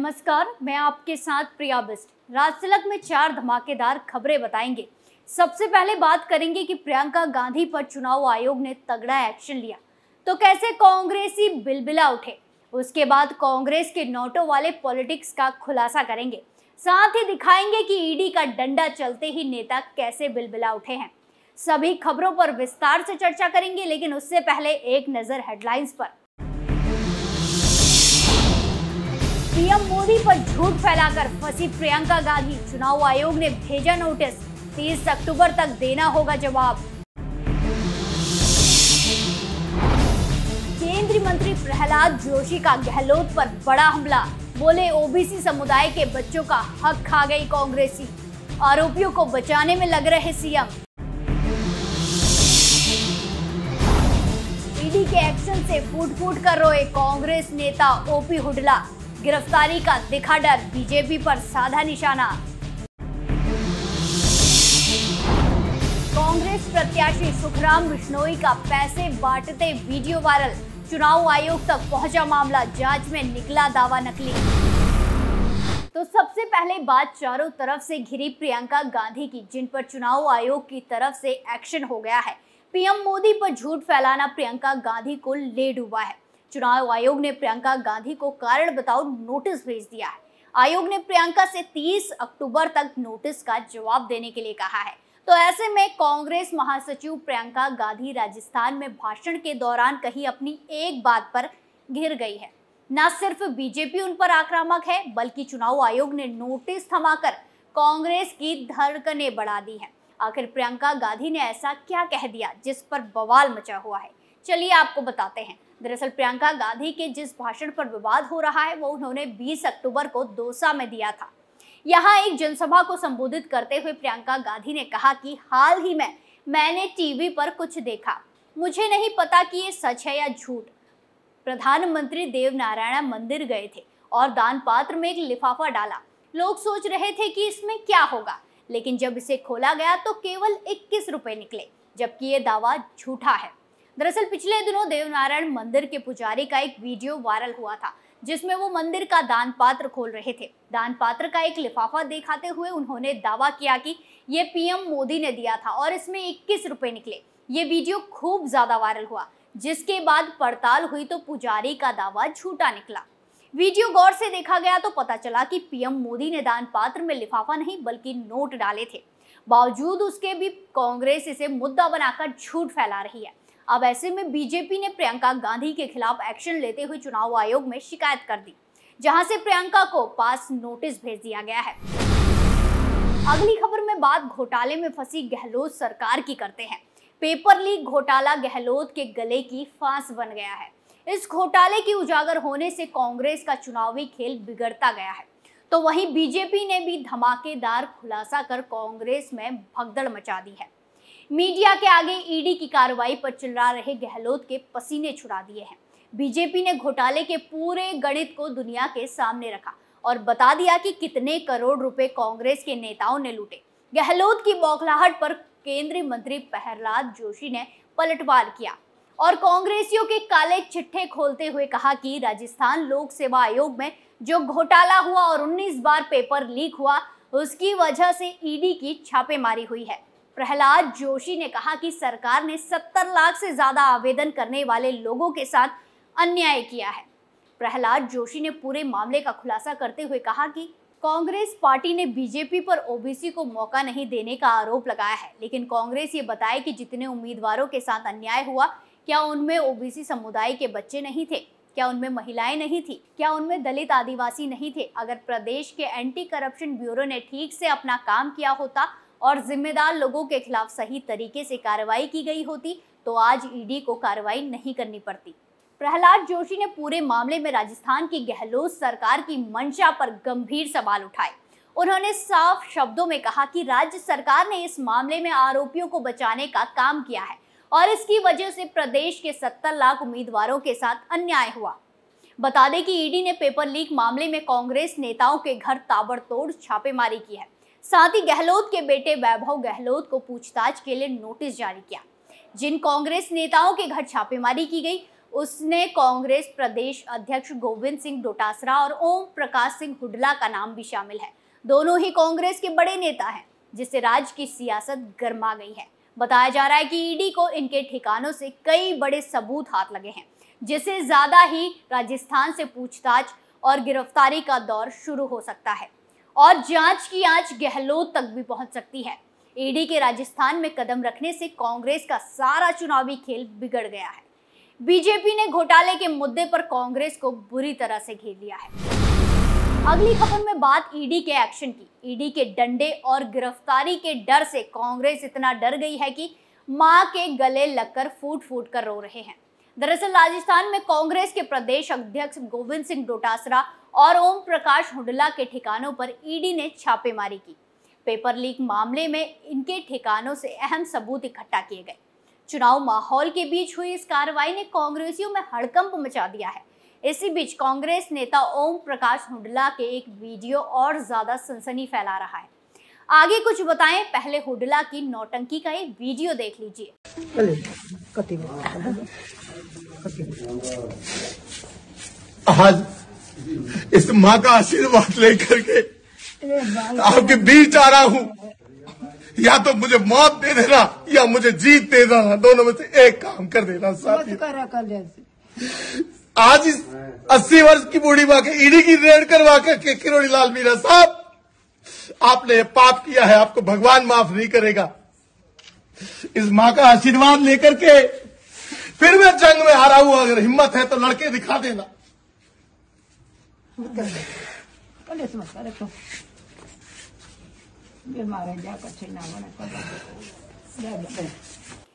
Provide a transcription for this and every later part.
नमस्कार, मैं आपके साथ प्रिया बिस्ट। राजतिलक में 4 धमाकेदार खबरें बताएंगे। सबसे पहले बात करेंगे कि प्रियंका गांधी पर चुनाव आयोग ने तगड़ा एक्शन लिया, तो कैसे कांग्रेसी बिलबिला उठे। उसके बाद कांग्रेस के नोटों वाले पॉलिटिक्स का खुलासा करेंगे। साथ ही दिखाएंगे कि ईडी का डंडा चलते ही नेता कैसे बिलबिला उठे हैं। सभी खबरों पर विस्तार से चर्चा करेंगे, लेकिन उससे पहले एक नजर हेडलाइंस पर। पीएम मोदी पर झूठ फैलाकर फंसी प्रियंका गांधी, चुनाव आयोग ने भेजा नोटिस, 30 अक्टूबर तक देना होगा जवाब। केंद्रीय मंत्री प्रहलाद जोशी का गहलोत पर बड़ा हमला, बोले ओबीसी समुदाय के बच्चों का हक खा गई कांग्रेसी, आरोपियों को बचाने में लग रहे सीएम। ईडी के एक्शन से फूट फूट कर रोए कांग्रेस नेता ओपी हुडला, गिरफ्तारी का दिखा डर, बीजेपी पर साधा निशाना। कांग्रेस प्रत्याशी सुखराम बिश्नोई का पैसे बांटते वीडियो वायरल, चुनाव आयोग तक पहुंचा मामला, जांच में निकला दावा नकली। तो सबसे पहले बात चारों तरफ से घिरी प्रियंका गांधी की, जिन पर चुनाव आयोग की तरफ से एक्शन हो गया है। पीएम मोदी पर झूठ फैलाना प्रियंका गांधी को ले डूबा है। चुनाव आयोग ने प्रियंका गांधी को कारण बताओ नोटिस भेज दिया है। आयोग ने प्रियंका से 30 अक्टूबर तक नोटिस का जवाब देने के लिए कहा है। तो ऐसे में कांग्रेस महासचिव प्रियंका गांधी राजस्थान में भाषण के दौरान कहीं अपनी एक बात पर घिर गई है। न सिर्फ बीजेपी उन पर आक्रामक है, बल्कि चुनाव आयोग ने नोटिस थमाकर कांग्रेस की धड़कनें बढ़ा दी है। आखिर प्रियंका गांधी ने ऐसा क्या कह दिया जिस पर बवाल मचा हुआ है, चलिए आपको बताते हैं। दरअसल प्रियंका गांधी के जिस भाषण पर विवाद हो रहा है वो उन्होंने 20 अक्टूबर को दौसा में दिया था। यहाँ एक जनसभा को संबोधित करते हुए प्रियंका गांधी ने कहा कि हाल ही में मैंने टीवी पर कुछ देखा, मुझे नहीं पता कि ये सच है या झूठ। प्रधानमंत्री देवनारायण मंदिर गए थे और दान पात्र में एक लिफाफा डाला। लोग सोच रहे थे कि इसमें क्या होगा, लेकिन जब इसे खोला गया तो केवल 21 रुपए निकले, जबकि ये दावा झूठा है। दरअसल पिछले दिनों देवनारायण मंदिर के पुजारी का एक वीडियो वायरल हुआ था, जिसमें वो मंदिर का दान पात्र खोल रहे थे। दान पात्र का एक लिफाफा दिखाते हुए उन्होंने दावा किया कि ये पीएम मोदी ने दिया था और इसमें 21 रुपए निकले। ये वीडियो खूब ज्यादा वायरल हुआ, जिसके बाद पड़ताल हुई तो पुजारी का दावा झूठा निकला। वीडियो गौर से देखा गया तो पता चला कि पीएम मोदी ने दान पात्र में लिफाफा नहीं बल्कि नोट डाले थे। बावजूद उसके भी कांग्रेस इसे मुद्दा बनाकर झूठ फैला रही है। अब ऐसे में बीजेपी ने प्रियंका गांधी के खिलाफ एक्शन लेते हुए चुनाव आयोग में शिकायत कर दी, जहां से प्रियंका को पास नोटिस भेज दिया गया है। अगली खबर में बात घोटाले में फंसी गहलोत सरकार की करते हैं। पेपर लीक घोटाला गहलोत के गले की फांस बन गया है। इस घोटाले की उजागर होने से कांग्रेस का चुनावी खेल बिगड़ता गया है, तो वहीं बीजेपी ने भी धमाकेदार खुलासा कर कांग्रेस में भगदड़ मचा दी है। मीडिया के आगे ईडी की कार्रवाई पर चिल्ला रहे गहलोत के पसीने छुड़ा दिए हैं। बीजेपी ने घोटाले के पूरे गणित को दुनिया के सामने रखा और बता दिया कि कितने करोड़ रुपए कांग्रेस के नेताओं ने लूटे। गहलोत की बौखलाहट पर केंद्रीय मंत्री प्रहलाद जोशी ने पलटवार किया और कांग्रेसियों के काले चिट्ठे खोलते हुए कहा कि राजस्थान लोक सेवा आयोग में जो घोटाला हुआ और 19 बार पेपर लीक हुआ, उसकी वजह से ईडी की छापेमारी हुई है। प्रहलाद जोशी ने कहा कि सरकार ने 70 लाख से ज्यादा आवेदन करने वाले लोगों के साथ अन्याय किया है। प्रहलाद जोशी ने पूरे मामले का खुलासा करते हुए कहा कि कांग्रेस पार्टी ने बीजेपी पर ओबीसी को मौका नहीं देने का आरोप लगाया है, लेकिन कांग्रेस ये बताए कि जितने उम्मीदवारों के साथ अन्याय हुआ, क्या उनमें ओबीसी समुदाय के बच्चे नहीं थे? क्या उनमें महिलाएं नहीं थी? क्या उनमें दलित आदिवासी नहीं थे? अगर प्रदेश के एंटी करप्शन ब्यूरो ने ठीक से अपना काम किया होता और जिम्मेदार लोगों के खिलाफ सही तरीके से कार्रवाई की गई होती, तो आज ईडी को कार्रवाई नहीं करनी पड़ती। प्रहलाद जोशी ने पूरे मामले में राजस्थान की गहलोत सरकार की मंशा पर गंभीर सवाल उठाए। उन्होंने साफ शब्दों में कहा कि राज्य सरकार ने इस मामले में आरोपियों को बचाने का काम किया है और इसकी वजह से प्रदेश के 70 लाख उम्मीदवारों के साथ अन्याय हुआ। बता दें कि ईडी ने पेपर लीक मामले में कांग्रेस नेताओं के घर ताबड़तोड़ छापेमारी की है। साथ ही गहलोत के बेटे वैभव गहलोत को पूछताछ के लिए नोटिस जारी किया। जिन कांग्रेस नेताओं के घर छापेमारी की गई, उसने कांग्रेस प्रदेश अध्यक्ष गोविंद सिंह डोटासरा और ओम प्रकाश सिंह हुड्डा का नाम भी शामिल है। दोनों ही कांग्रेस के बड़े नेता हैं, जिससे राज्य की सियासत गर्मा गई है। बताया जा रहा है कि ईडी को इनके ठिकानों से कई बड़े सबूत हाथ लगे हैं, जिससे ज्यादा ही राजस्थान से पूछताछ और गिरफ्तारी का दौर शुरू हो सकता है और जांच की आंच गहलोत तक भी पहुंच सकती है। ईडी के राजस्थान में कदम रखने से कांग्रेस का सारा चुनावी खेल बिगड़ गया है। बीजेपी ने घोटाले के मुद्दे पर कांग्रेस को बुरी तरह से घेर लिया है। अगली खबर में बात ईडी के एक्शन की। ईडी के डंडे और गिरफ्तारी के डर से कांग्रेस इतना डर गई है कि मां के गले लगकर फूट फूट कर रो रहे हैं। दरअसल राजस्थान में कांग्रेस के प्रदेश अध्यक्ष गोविंद सिंह डोटासरा और ओम प्रकाश हुड्डा के ठिकानों पर ईडी ने छापेमारी की। पेपर लीक मामले में इनके ठिकानों से अहम सबूत इकट्ठा किए गए। चुनाव माहौल के बीच हुई इस कार्रवाई ने कांग्रेसियों में हड़कंप मचा दिया है। इसी बीच कांग्रेस नेता ओम प्रकाश हुड्डा के एक वीडियो और ज्यादा सनसनी फैला रहा है। आगे कुछ बताएं, पहले हुड्डा की नौटंकी का एक वीडियो देख लीजिए। आज इस माँ का आशीर्वाद लेकर के आपके बीच आ रहा हूँ। या तो मुझे मौत दे देना या मुझे जीत दे देना, दोनों में से एक काम कर देना साथी। आज इस 80 वर्ष की बूढ़ी माँ के ईडी की रेड करवा के किरोड़ी लाल मीणा साहब, आपने पाप किया है, आपको भगवान माफ नहीं करेगा। इस माँ का आशीर्वाद लेकर के फिर मैं जंग में हारा हूं। अगर हिम्मत है तो लड़के दिखा देना।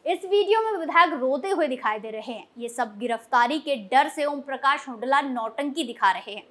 इस वीडियो में विधायक रोते हुए दिखाई दे रहे हैं। ये सब गिरफ्तारी के डर से ओम प्रकाश हुड्डा नौटंकी दिखा रहे हैं।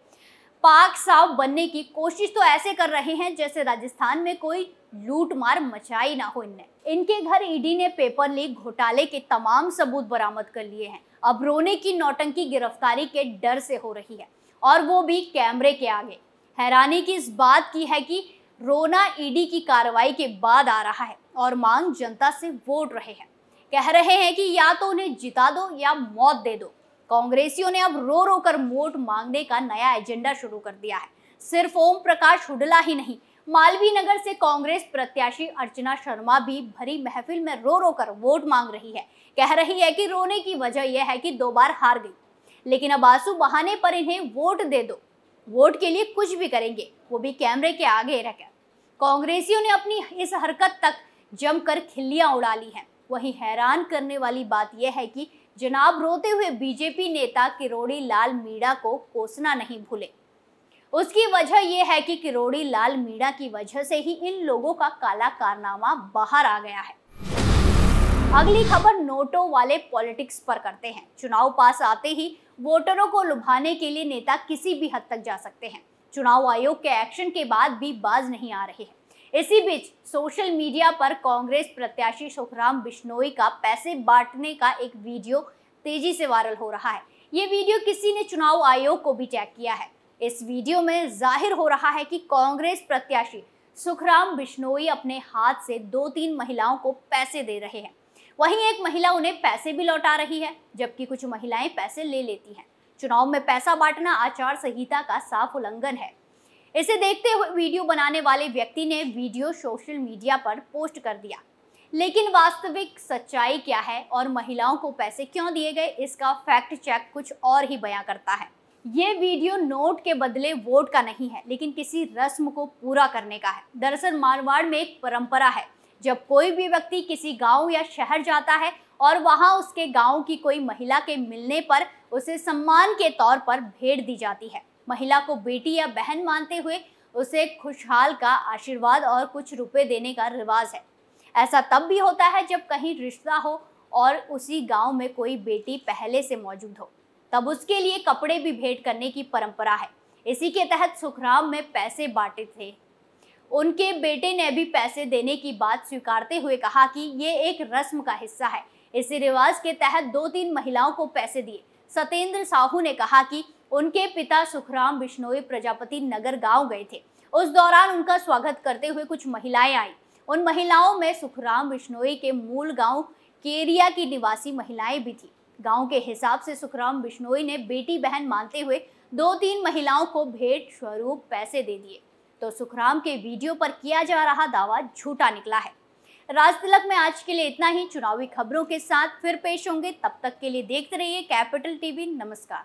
पाक साफ बनने की कोशिश तो ऐसे कर रहे हैं जैसे राजस्थान में कोई लूट मार मचाई ना हो। इनके घर ईडी ने पेपर लीक घोटाले के तमाम सबूत बरामद कर लिए हैं। अब रोने की नौटंकी गिरफ्तारी के डर से हो रही है, और वो भी कैमरे के आगे। हैरानी की इस बात की है कि रोना ईडी की कार्रवाई के बाद आ रहा है और मांग जनता से वोट रहे हैं। कह रहे हैं कि या तो उन्हें जिता दो या मौत दे दो। कांग्रेसियों ने अब रो रो कर वोट मांगने का नया एजेंडा शुरू कर दिया है। सिर्फ ओम प्रकाश हुड्डा ही नहीं, मालवीय नगर से कांग्रेस प्रत्याशी अर्चना शर्मा भी भरी महफिल में रो रो कर वोट मांग रही है। कह रही है कि रोने की वजह यह है कि 2 बार हार गई, लेकिन अब आंसू बहाने पर इन्हें वोट दे दो। वोट के लिए कुछ भी करेंगे, वो भी कैमरे के आगे रहकर। कांग्रेसियों ने अपनी इस हरकत तक जमकर खिल्लियां उड़ा ली हैं। वहीं हैरान करने वाली बात यह है कि जनाब रोते हुए बीजेपी नेता किरोड़ी लाल मीणा को कोसना नहीं भूले। उसकी वजह यह है कि किरोड़ी लाल मीणा की वजह से ही इन लोगों का काला कारनामा बाहर आ गया है। अगली खबर नोटों वाले पॉलिटिक्स पर करते हैं। चुनाव पास आते ही वोटरों को लुभाने के लिए नेता किसी भी हद तक जा सकते हैं। चुनाव आयोग के एक्शन के बाद भी बाज नहीं आ रहे हैं। इसी बीच सोशल मीडिया पर कांग्रेस प्रत्याशी सुखराम बिश्नोई का पैसे बांटने का एक वीडियो तेजी से वायरल हो रहा है। ये वीडियो किसी ने चुनाव आयोग को भी टैग किया है। इस वीडियो में जाहिर हो रहा है कि कांग्रेस प्रत्याशी सुखराम बिश्नोई अपने हाथ से 2-3 महिलाओं को पैसे दे रहे हैं। वहीं एक महिला उन्हें पैसे भी लौटा रही है, जबकि कुछ महिलाएं पैसे ले लेती हैं। चुनाव में पैसा बांटना आचार संहिता का साफ उल्लंघन है। इसे देखते हुए वीडियो बनाने वाले व्यक्ति ने वीडियो सोशल मीडिया पर पोस्ट कर दिया। लेकिन वास्तविक सच्चाई क्या है और महिलाओं को पैसे क्यों दिए गए, इसका फैक्ट चेक कुछ और ही बयां करता है। ये वीडियो नोट के बदले वोट का नहीं है, लेकिन किसी रस्म को पूरा करने का है। दरअसल मारवाड़ में एक परंपरा है, जब कोई भी व्यक्ति किसी गांव या शहर जाता है और वहां उसके गांव की कोई महिला के मिलने पर उसे सम्मान के तौर पर भेंट दी जाती है। महिला को बेटी या बहन मानते हुए उसे खुशहाल का आशीर्वाद और कुछ रुपए देने का रिवाज है। ऐसा तब भी होता है जब कहीं रिश्ता हो और उसी गांव में कोई बेटी पहले से मौजूद हो, तब उसके लिए कपड़े भी भेंट करने की परंपरा है। इसी के तहत सुखराम में पैसे बांटे थे। उनके बेटे ने भी पैसे देने की बात स्वीकारते हुए कहा कि ये एक रस्म का हिस्सा है। इसी रिवाज के तहत 2-3 महिलाओं को पैसे दिए। सत्येंद्र साहू ने कहा कि उनके पिता सुखराम बिश्नोई प्रजापति नगर गांव गए थे। उस दौरान उनका स्वागत करते हुए कुछ महिलाएं आई। उन महिलाओं में सुखराम बिश्नोई के मूल गांव केरिया की निवासी महिलाएं भी थी। गांव के हिसाब से सुखराम बिश्नोई ने बेटी बहन मानते हुए 2-3 महिलाओं को भेंट स्वरूप पैसे दे दिए, तो सुखराम के वीडियो पर किया जा रहा दावा झूठा निकला है। राज तिलक में आज के लिए इतना ही। चुनावी खबरों के साथ फिर पेश होंगे, तब तक के लिए देखते रहिए कैपिटल टीवी। नमस्कार।